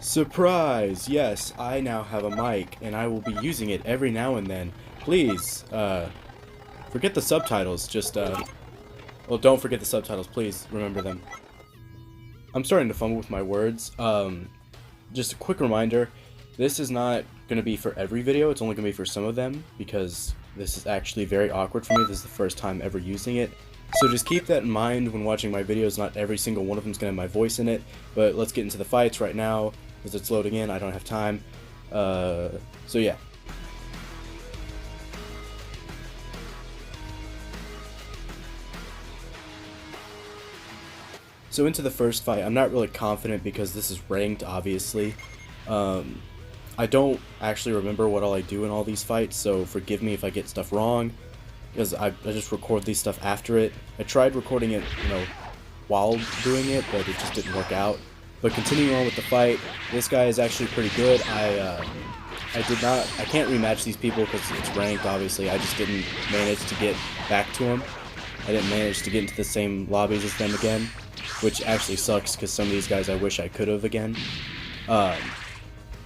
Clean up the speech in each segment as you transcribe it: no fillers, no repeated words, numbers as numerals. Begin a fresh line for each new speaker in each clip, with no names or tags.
Surprise! Yes, I now have a mic, and I will be using it every now and then. Please, forget the subtitles, well, don't forget the subtitles, please, remember them. I'm starting to fumble with my words. Just a quick reminder, this is not going to be for every video, it's only going to be for some of them, because this is actually very awkward for me. This is the first time ever using it. So just keep that in mind when watching my videos. Not every single one of them is going to have my voice in it, but let's get into the fights right now, because it's loading in, I don't have time. So yeah. So into the first fight, I'm not really confident because this is ranked, obviously. I don't actually remember what all I do in all these fights, so forgive me if I get stuff wrong, because I just record these stuff after it. I tried recording it, while doing it, but it just didn't work out. But continuing on with the fight, this guy is actually pretty good. I can't rematch these people because it's ranked, obviously. I just didn't manage to get back to him. I didn't manage to get into the same lobbies as them again, which actually sucks because some of these guys I wish I could have again. But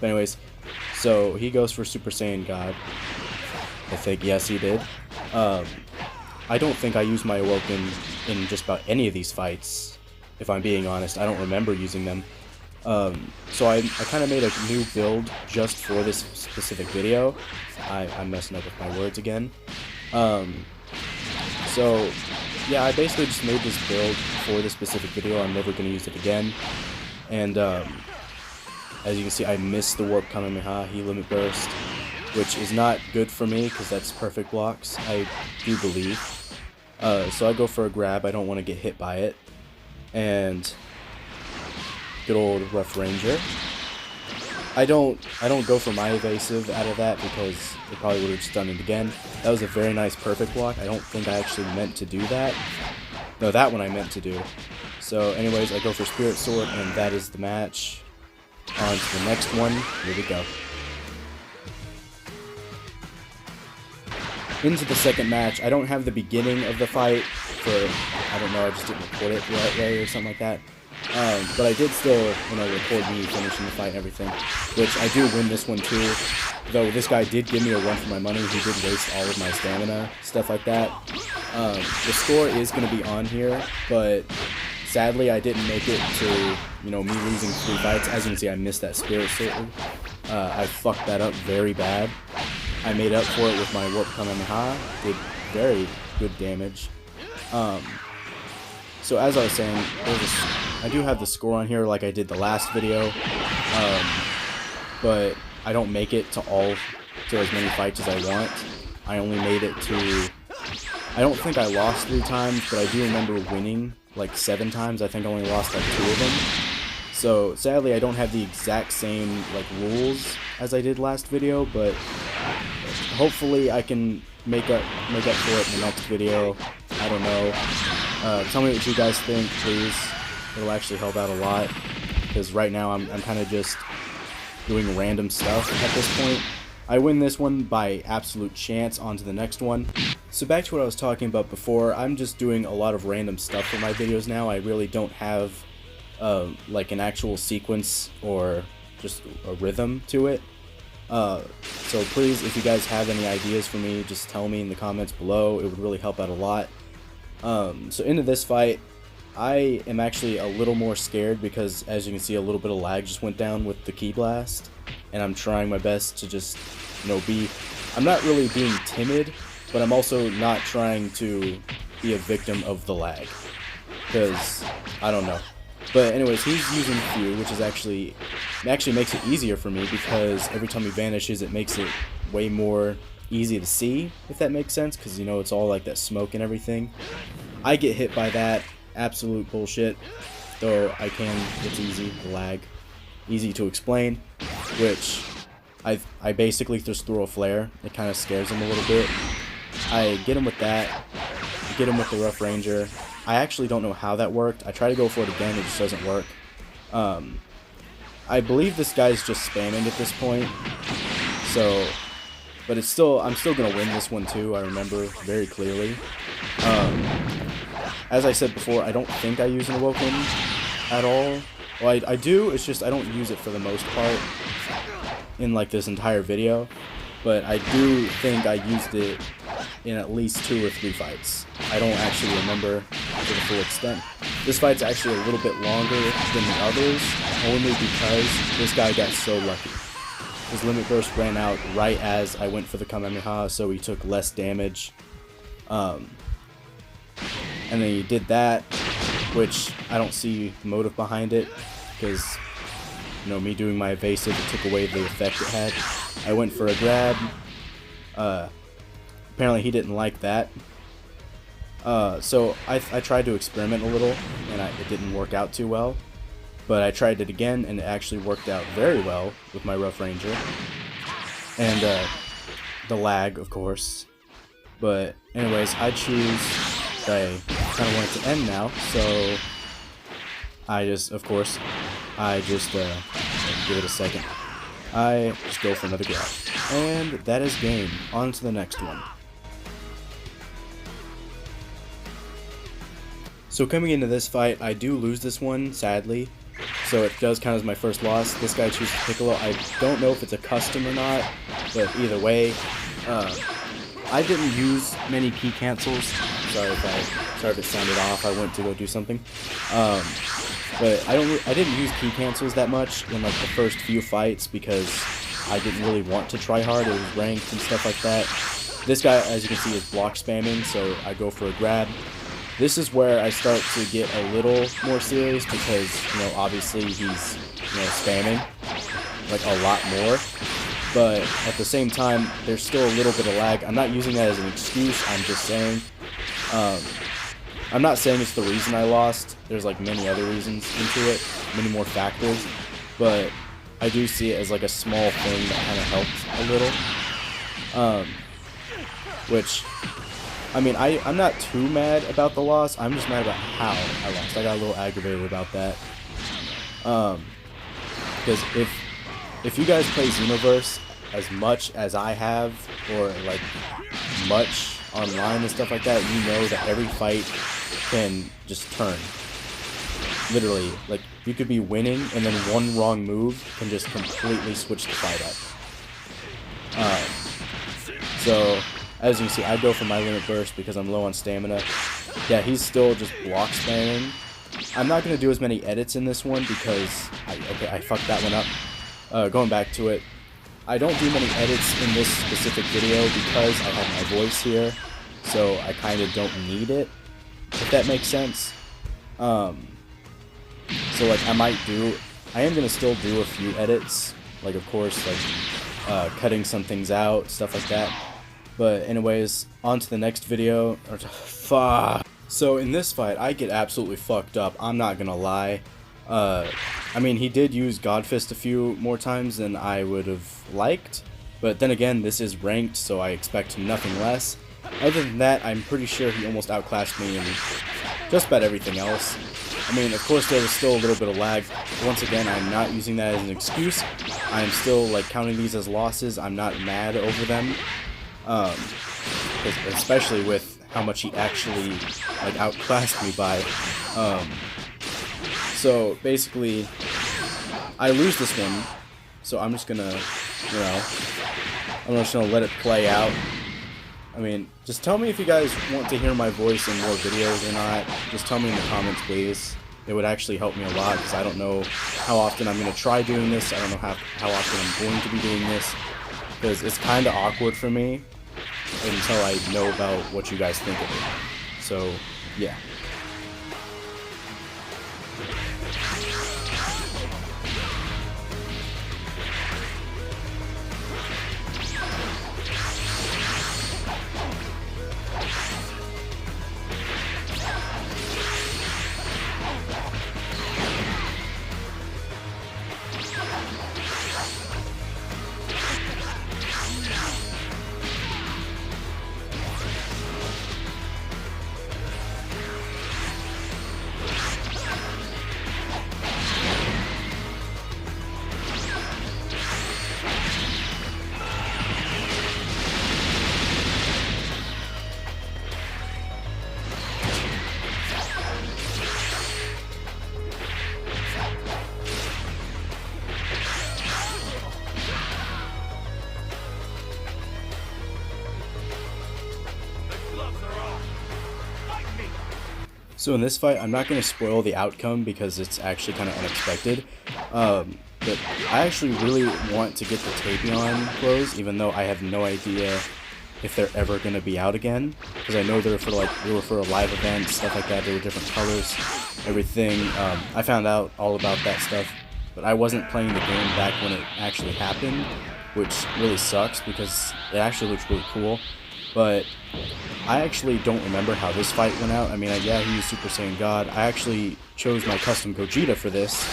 anyways, so he goes for Super Saiyan God. I think, yes, he did. I don't think I used my Awoken in just about any of these fights, if I'm being honest. I don't remember using them. So I kind of made a new build just for this specific video. I'm messing up with my words again. So yeah, I basically just made this build for this specific video. I'm never going to use it again. And as you can see, I missed the Warp Kamehameha, he Limit Burst, which is not good for me because that's perfect blocks, I do believe. So I go for a grab. I don't want to get hit by it. And good old Rough Ranger. I don't go for my evasive out of that because it probably would have just done it again. That was a very nice perfect block. I don't think I actually meant to do that. No, that one I meant to do. So anyways, I go for Spirit Sword, and that is the match. On to the next one. Here we go. Into the second match. I don't have the beginning of the fight for, I don't know, I just didn't record it the right way or something like that. But I did still, record me finishing the fight and everything, which I do win this one too. Though this guy did give me a run for my money, he did waste all of my stamina, stuff like that. The score is going to be on here, but sadly I didn't make it to, me losing 3 fights. As you can see, I missed that Spirit Sword. I fucked that up very bad. I made up for it with my Warp Kamehameha, did very good damage. So as I was saying, I do have the score on here like I did the last video, but I don't make it to as many fights as I want. I only made it to, I don't think I lost 3 times, but I do remember winning like 7 times. I think I only lost like 2 of them. So sadly I don't have the exact same rules as I did last video, but hopefully I can make up for it in the next video. I don't know. Tell me what you guys think, please. It'll actually help out a lot, because right now I'm kind of just doing random stuff at this point. I win this one by absolute chance. On to the next one. So back to what I was talking about before, I'm just doing a lot of random stuff for my videos now. I really don't have like an actual sequence or just a rhythm to it. So please, if you guys have any ideas for me, just tell me in the comments below. It would really help out a lot. So into this fight, I am actually a little more scared because, as you can see, a little bit of lag just went down with the Ki Blast, and I'm trying my best to just, I'm not really being timid, but I'm also not trying to be a victim of the lag, because, I don't know. But anyways, he's using Few, which is actually makes it easier for me, because every time he vanishes, it makes it way more easy to see, if that makes sense, because, it's all like that smoke and everything. I get hit by that. Absolute bullshit, though it's easy, the lag, easy to explain, which I basically just threw a flare. It kind of scares him a little bit. I get him with that, I get him with the Rough Ranger. I actually don't know how that worked. I try to go for it again, it just doesn't work. I believe this guy's just spamming at this point, so, but I'm still gonna win this one too, I remember very clearly. As I said before, I don't think I use an Awoken at all. Well, I do, it's just I don't use it for the most part in like this entire video, but I do think I used it in at least 2 or 3 fights. I don't actually remember to the full extent. This fight's actually a little bit longer than the others, only because this guy got so lucky. His limit burst ran out right as I went for the Kamehameha, so he took less damage. And then he did that, which I don't see the motive behind it, because, you know, me doing my evasive, it took away the effect it had. I went for a grab. Apparently he didn't like that. So I tried to experiment a little, and it didn't work out too well. But I tried it again, and it actually worked out very well with my Rough Ranger. And the lag, of course. But anyways, I choose that I kind of want it to end now, so I just, of course, give it a second. I just go for another grab. And that is game. On to the next one. So coming into this fight, I do lose this one, sadly. So it does count as my first loss. This guy chooses Piccolo. I don't know if it's a custom or not, but either way, I didn't use many key cancels. Sorry if it sounded off. I went to go do something. But I didn't use key cancels that much in like the first few fights because I didn't really want to try hard. It was ranked and stuff like that. This guy, as you can see, is block spamming, so I go for a grab. This is where I start to get a little more serious because, you know, obviously he's, you know, spamming like a lot more. But at the same time, there's still a little bit of lag. I'm not using that as an excuse. I'm just saying. I'm not saying it's the reason I lost. There's like many other reasons into it, many more factors. But I do see it as like a small thing that kind of helped a little. Which, I mean, I'm not too mad about the loss. I'm just mad about how I lost. I got a little aggravated about that. Because if you guys play Xenoverse as much as I have, or like much online and stuff like that, you know that every fight can just turn. Literally, like, you could be winning and then one wrong move can just completely switch the fight up. So, as you can see, I go for my limit burst because I'm low on stamina. Yeah, he's still just block spamming. I'm not going to do as many edits in this one because, I fucked that one up. Going back to it, I don't do many edits in this specific video because I have my voice here, so I kind of don't need it, if that makes sense. So like I am going to still do a few edits, like of course, like cutting some things out, stuff like that. But anyways, on to the next video. Fuck. So in this fight, I get absolutely fucked up, I'm not gonna lie. I mean, he did use Godfist a few more times than I would have liked, but then again, this is ranked, so I expect nothing less. Other than that, I'm pretty sure he almost outclassed me in just about everything else. I mean, of course, there was still a little bit of lag. Once again, I'm not using that as an excuse. I'm still, like, counting these as losses. I'm not mad over them. Especially with how much he actually, like, outclassed me by. So, basically, I lose this one, so I'm just gonna, you know, I'm just gonna let it play out. I mean, just tell me if you guys want to hear my voice in more videos or not. Just tell me in the comments, please. It would actually help me a lot, because I don't know how often I'm going to try doing this. I don't know how often I'm going to be doing this, because it's kind of awkward for me until I know about what you guys think of it. So, yeah. So in this fight, I'm not going to spoil the outcome because it's actually kind of unexpected. But I actually really want to get the Tapion clothes, even though I have no idea if they're ever going to be out again. Because I know they were for a live event, stuff like that. They were different colors, everything. I found out all about that stuff, but I wasn't playing the game back when it actually happened, which really sucks because it actually looks really cool. But I actually don't remember how this fight went out. I mean, yeah, he used Super Saiyan God. I actually chose my custom Gogeta for this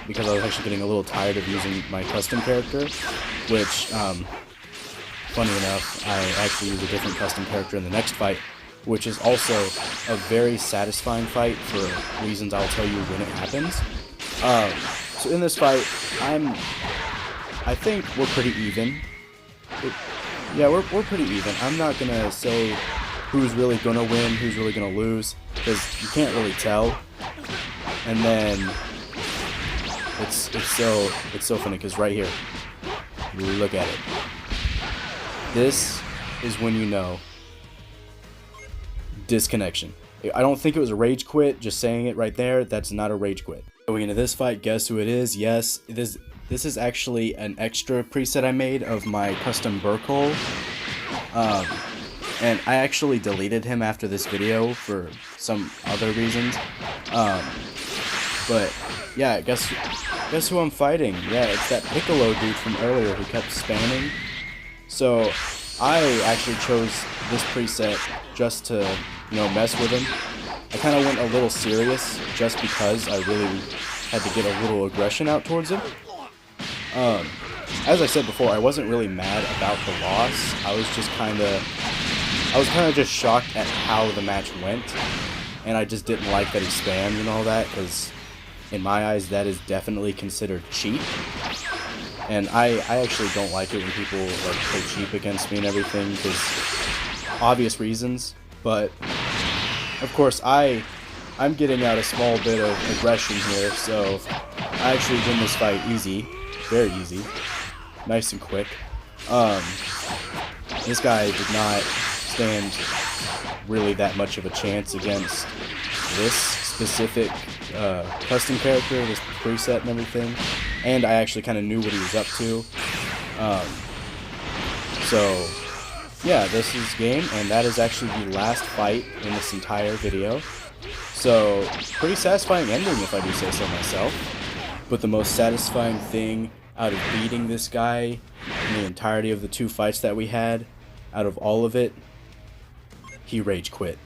because I was actually getting a little tired of using my custom character, which, funny enough, I actually use a different custom character in the next fight, which is also a very satisfying fight for reasons I'll tell you when it happens. So in this fight, I think we're pretty even. Yeah, we're pretty even. I'm not gonna say who's really gonna win, who's really gonna lose, because you can't really tell. And then it's so funny because right here, look at it. This is when you know disconnection. I don't think it was a rage quit. Just saying it right there, that's not a rage quit. Going into this fight, guess who it is? Yes, this is actually an extra preset I made of my custom Burkle. And I actually deleted him after this video for some other reasons. But yeah, guess who I'm fighting? Yeah, it's that Piccolo dude from earlier who kept spamming. So I actually chose this preset just to, you know, mess with him. I kind of went a little serious just because I really had to get a little aggression out towards him. As I said before, I wasn't really mad about the loss. I was kind of just shocked at how the match went, and I just didn't like that he spammed and all that, because in my eyes that is definitely considered cheap. And I actually don't like it when people like play cheap against me and everything, because obvious reasons. But of course I'm getting out a small bit of aggression here, so I actually win this fight easy. Very easy, nice and quick. This guy did not stand really that much of a chance against this specific custom character, this preset and everything, and I actually kind of knew what he was up to. So yeah, this is game, and that is actually the last fight in this entire video. So pretty satisfying ending, if I do say so myself. But the most satisfying thing out of beating this guy in the entirety of the 2 fights that we had, out of all of it, he rage quit.